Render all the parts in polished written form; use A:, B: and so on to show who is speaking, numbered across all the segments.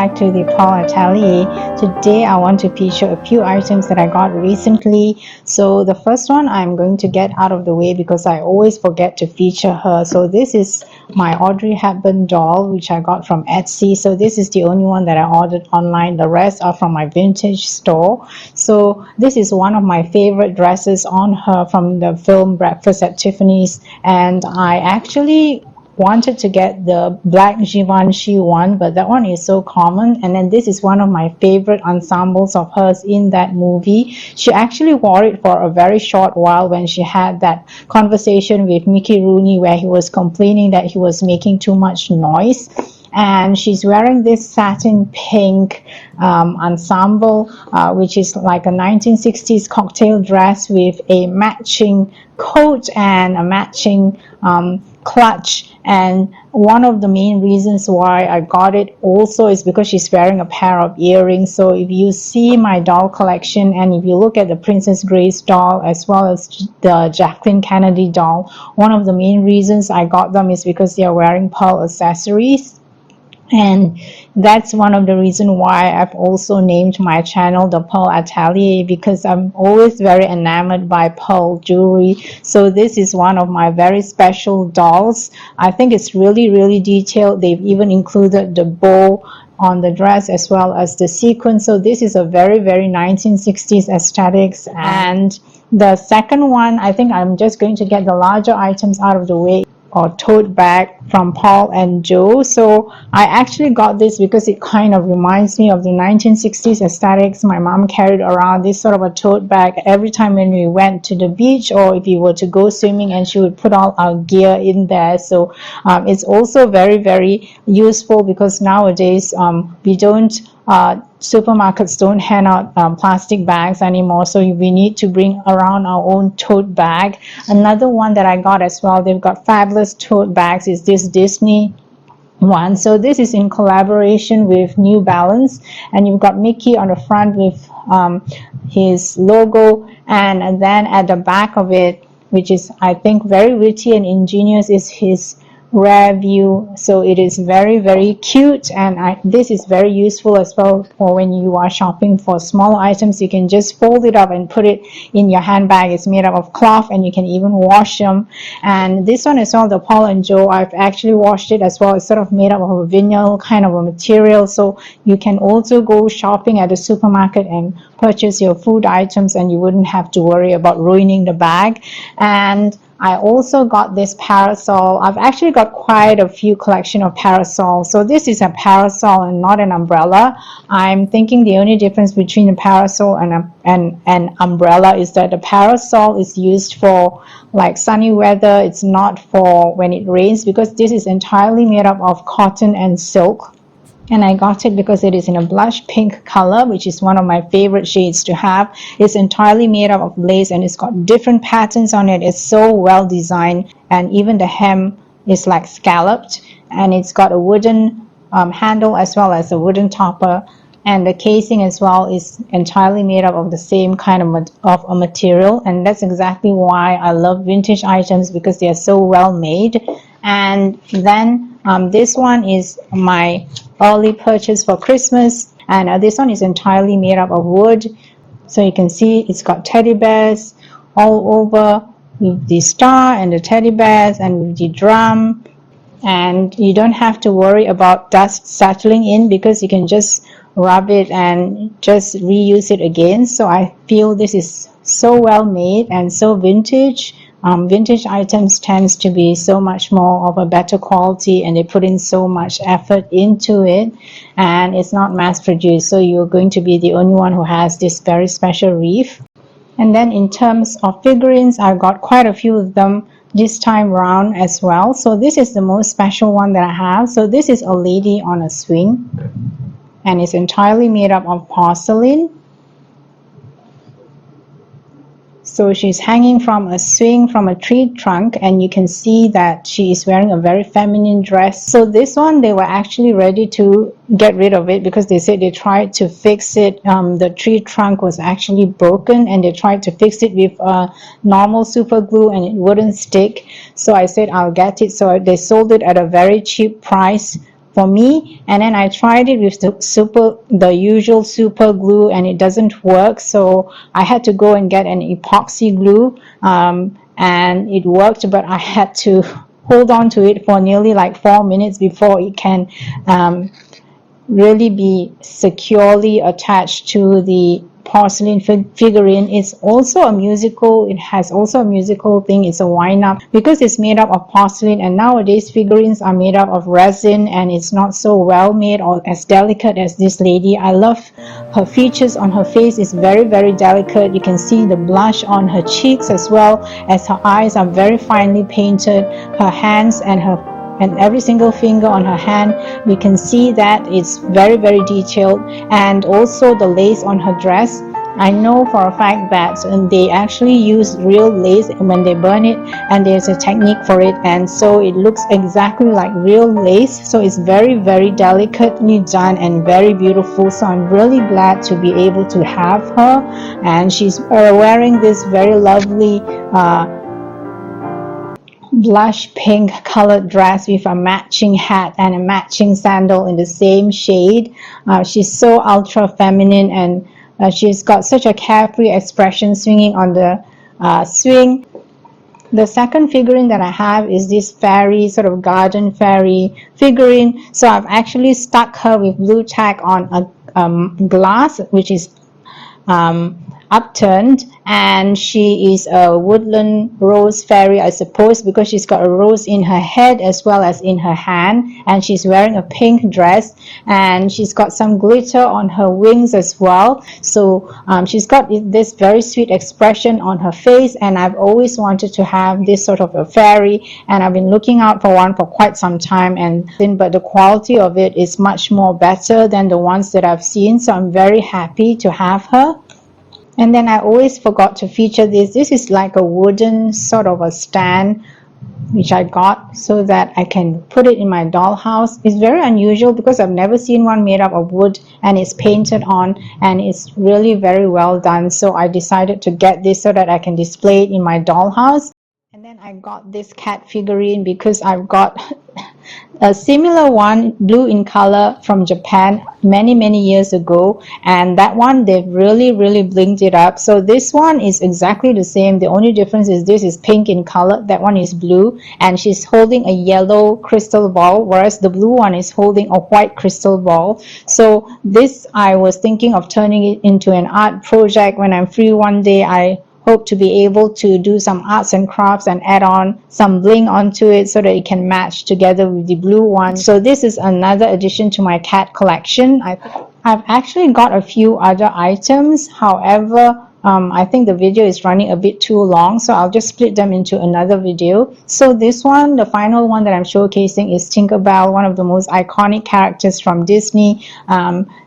A: back to the Paul Atelier. Today I want to feature a few items that I got recently. So the first one I'm going to get out of the way because I always forget to feature her. So this is my Audrey Hepburn doll, which I got from Etsy. So this is the only one that I ordered online. The rest are from my vintage store. So this is one of my favorite dresses on her from the film Breakfast at Tiffany's, and I actually wanted to get the black Givenchy one, but that one is so common. And then this is one of my favorite ensembles of hers in that movie. She actually wore it for a very short while when she had that conversation with Mickey Rooney where he was complaining that he was making too much noise. And she's wearing this satin pink ensemble, which is like a 1960s cocktail dress with a matching coat and a matching clutch. And one of the main reasons why I got it also is because she's wearing a pair of earrings. So if you see my doll collection and if you look at the Princess Grace doll as well as the Jacqueline Kennedy doll, one of the main reasons I got them is because they are wearing pearl accessories. And that's one of the reasons why I've also named my channel the Pearl Atelier, because I'm always very enamored by pearl jewelry. So this is one of my very special dolls. I think it's really detailed. They've even included the bow on the dress as well as the sequins. So this is a very 1960s aesthetics. And the second one, I think I'm just going to get the larger items out of the way, or tote bag from Paul and Joe. So I actually got this because it kind of reminds me of the 1960s aesthetics. My mom carried around this sort of a tote bag every time when we went to the beach or if we were to go swimming, and she would put all our gear in there. So it's also very useful because nowadays we don't supermarkets don't hand out plastic bags anymore, so we need to bring around our own tote bag. Another one that I got as well, they've got fabulous tote bags, is this Disney one. So this is in collaboration with New Balance, and you've got Mickey on the front with his logo, and then at the back of it, which is I think very witty and ingenious, is his rear view. So it is very cute, and this is very useful as well for when you are shopping for small items. You can just fold it up and put it in your handbag. It's made up of cloth and you can even wash them. And this one as well, the Paul and Joe, I've actually washed it as well. It's sort of made up of a vinyl kind of a material, so you can also go shopping at the supermarket and purchase your food items and you wouldn't have to worry about ruining the bag. And I also got this parasol. I've actually got quite a few collection of parasols. So this is a parasol and not an umbrella. I'm thinking the only difference between a parasol and an umbrella is that the parasol is used for like sunny weather. It's not for when it rains, because this is entirely made up of cotton and silk. And I got it because it is in a blush pink color, which is one of my favorite shades to have. It's entirely made up of lace and it's got different patterns on it. It's so well designed, and even the hem is like scalloped, and it's got a wooden handle as well as a wooden topper, and the casing as well is entirely made up of the same kind of a material. And that's exactly why I love vintage items, because they are so well made. And then this one is my early purchase for Christmas, and this one is entirely made up of wood. So you can see it's got teddy bears all over with the star and the teddy bears and with the drum, and you don't have to worry about dust settling in because you can just rub it and just reuse it again. So I feel this is so well made and so vintage. Vintage items tends to be so much more of a better quality, and they put in so much effort into it, and it's not mass produced, so you're going to be the only one who has this very special wreath. And then in terms of figurines, I got quite a few of them this time round as well. So this is the most special one that I have. So this is a lady on a swing, and it's entirely made up of porcelain. So she's hanging from a swing from a tree trunk, and you can see that she is wearing a very feminine dress. So this one, they were actually ready to get rid of it because they said they tried to fix it. The tree trunk was actually broken, and they tried to fix it with normal super glue and it wouldn't stick. So I said I'll get it. So they sold it at a very cheap price for me. And then I tried it with the usual super glue, and it doesn't work, so I had to go and get an epoxy glue, and it worked, but I had to hold on to it for nearly like 4 minutes before it can really be securely attached to the porcelain figurine. It's also a musical, it has also a musical thing. It's a wind-up because it's made up of porcelain, and nowadays figurines are made up of resin, and it's not so well made or as delicate as this lady. I love her features on her face. Is very, very delicate. You can see the blush on her cheeks as well, as her eyes are very finely painted. Her hands and every single finger on her hand, we can see that it's very, very detailed. And also the lace on her dress, I know for a fact that they actually use real lace when they burn it, and there's a technique for it, and so it looks exactly like real lace. So it's very, very delicately done and very beautiful. So I'm really glad to be able to have her, and she's wearing this very lovely blush pink colored dress with a matching hat and a matching sandal in the same shade. She's so ultra feminine, and she's got such a carefree expression swinging on the swing. The second figurine that I have is this fairy, sort of garden fairy figurine. So I've actually stuck her with blue tack on a glass, which is upturned, and she is a woodland rose fairy, I suppose, because she's got a rose in her head as well as in her hand, and she's wearing a pink dress, and she's got some glitter on her wings as well. So she's got this very sweet expression on her face, and I've always wanted to have this sort of a fairy, and I've been looking out for one for quite some time, but the quality of it is much more better than the ones that I've seen, so I'm very happy to have her. And then I always forgot to feature this. This is like a wooden sort of a stand which I got so that I can put it in my dollhouse. It's very unusual because I've never seen one made up of wood, and it's painted on, and it's really very well done. So I decided to get this so that I can display it in my dollhouse. And then I got this cat figurine because I've got a similar one, blue in color, from Japan many years ago, and that one they've really blinged it up. So this one is exactly the same. The only difference is this is pink in color, that one is blue, and she's holding a yellow crystal ball, whereas the blue one is holding a white crystal ball. So this, I was thinking of turning it into an art project. When I'm free one day, I hope to be able to do some arts and crafts and add on some bling onto it so that it can match together with the blue one. So this is another addition to my cat collection. I've actually got a few other items. However, I think the video is running a bit too long, so I'll just split them into another video. So this one, the final one that I'm showcasing, is Tinkerbell, one of the most iconic characters from Disney.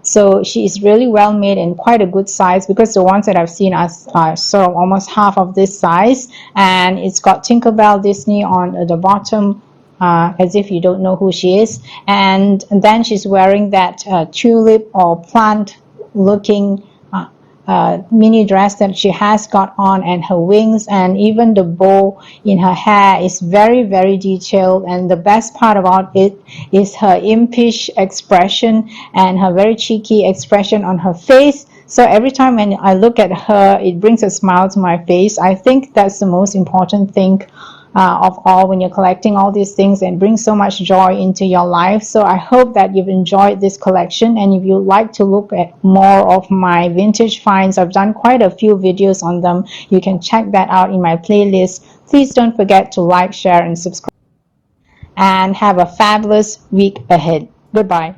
A: So she is really well made and quite a good size, because the ones that I've seen are sort of almost half of this size, and it's got Tinkerbell Disney on the bottom, as if you don't know who she is, and then she's wearing that tulip or plant looking mini dress that she has got on, and her wings and even the bow in her hair is very detailed. And the best part about it is her impish expression and her very cheeky expression on her face. So every time when I look at her, it brings a smile to my face. I think that's the most important thing of all when you're collecting all these things, and bring so much joy into your life. So I hope that you've enjoyed this collection, and if you'd like to look at more of my vintage finds, I've done quite a few videos on them. You can check that out in my playlist. Please don't forget to like, share, and subscribe, and have a fabulous week ahead. Goodbye.